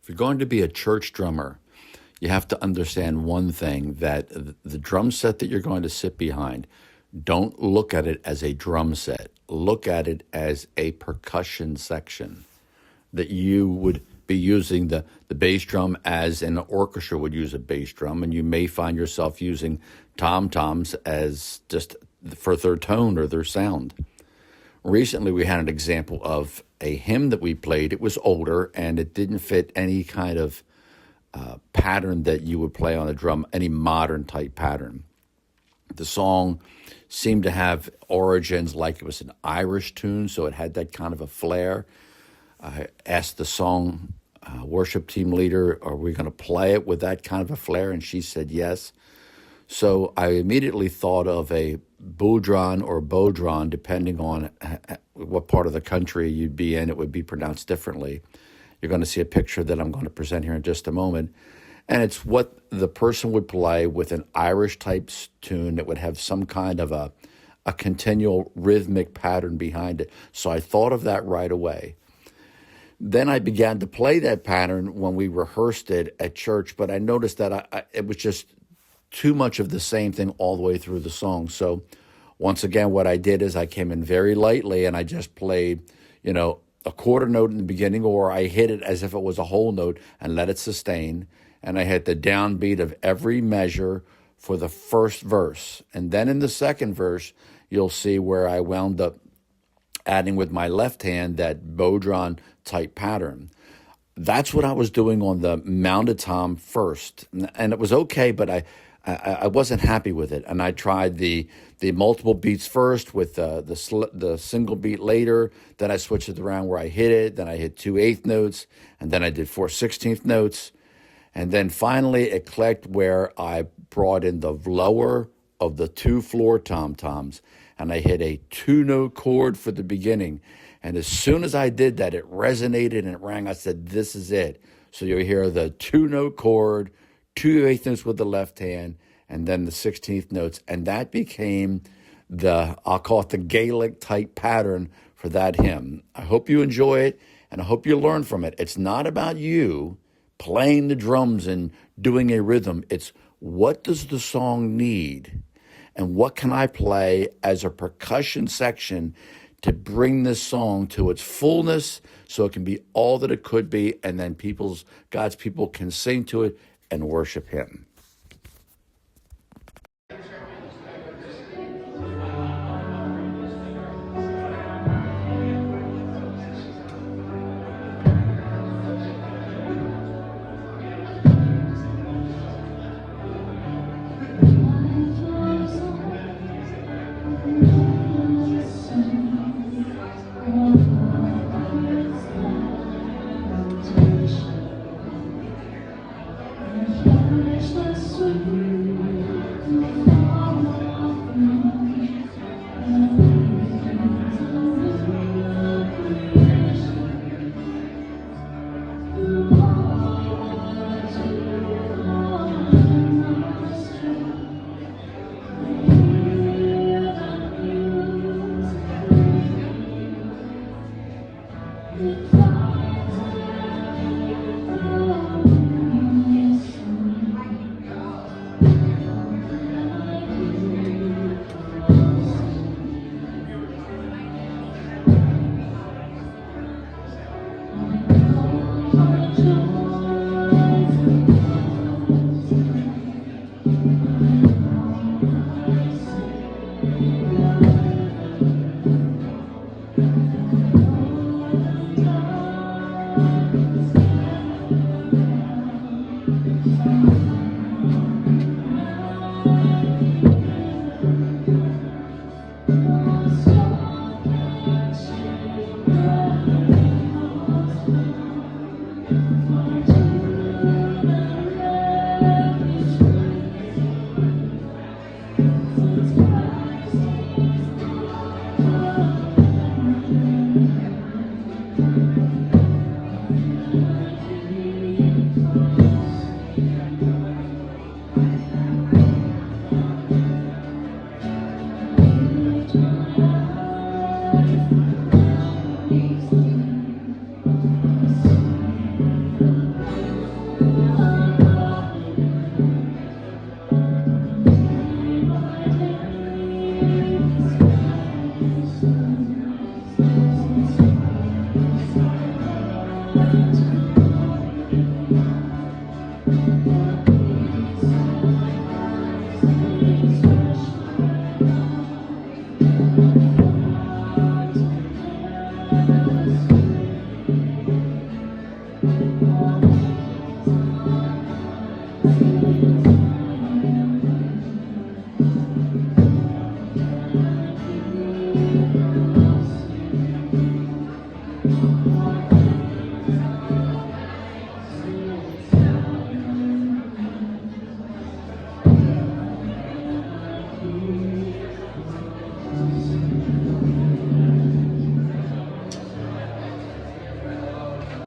If you're going to be a church drummer, you have to understand one thing, that the drum set that you're going to sit behind, don't look at it as a drum set. Look at it as a percussion section, that you would be using the bass drum as an orchestra would use a bass drum, and you may find yourself using tom-toms as just for their tone or their sound. Recently, we had an example of a hymn that we played. It was older, and it didn't fit any kind of pattern that you would play on a drum, any modern type pattern. The song seemed to have origins like it was an Irish tune, so it had that kind of a flair. I asked the song worship team leader, are we going to play it with that kind of a flair? And she said yes. So I immediately thought of a Bodhran or Bodhran, depending on what part of the country you'd be in. It would be pronounced differently. You're going to see a picture that I'm going to present here in just a moment. And it's what the person would play with an Irish-type tune that would have some kind of a continual rhythmic pattern behind it. So I thought of that right away. Then I began to play that pattern when we rehearsed it at church, but I noticed that it was just too much of the same thing all the way through the song. So once again, what I did is I came in very lightly and I just played, a quarter note in the beginning, or I hit it as if it was a whole note and let it sustain. And I hit the downbeat of every measure for the first verse. And then in the second verse, you'll see where I wound up adding with my left hand that Bodhran type pattern. That's what I was doing on the mounted tom first. And it was okay, but I wasn't happy with it. And I tried the multiple beats first with the single beat later. Then I switched it around where I hit it. Then I hit 2/8 notes. And then I did 4/16 notes. And then finally it clicked where I brought in the lower of the 2 floor tom-toms. And I hit a 2-note chord for the beginning. And as soon as I did that, it resonated and it rang. I said, this is it. So you'll hear the 2-note chord, 2/8 notes with the left hand, and then the 16th notes. And that became I'll call it the Gaelic type pattern for that hymn. I hope you enjoy it, and I hope you learn from it. It's not about you playing the drums and doing a rhythm. It's what does the song need? And what can I play as a percussion section to bring this song to its fullness so it can be all that it could be, and then God's people can sing to it and worship him.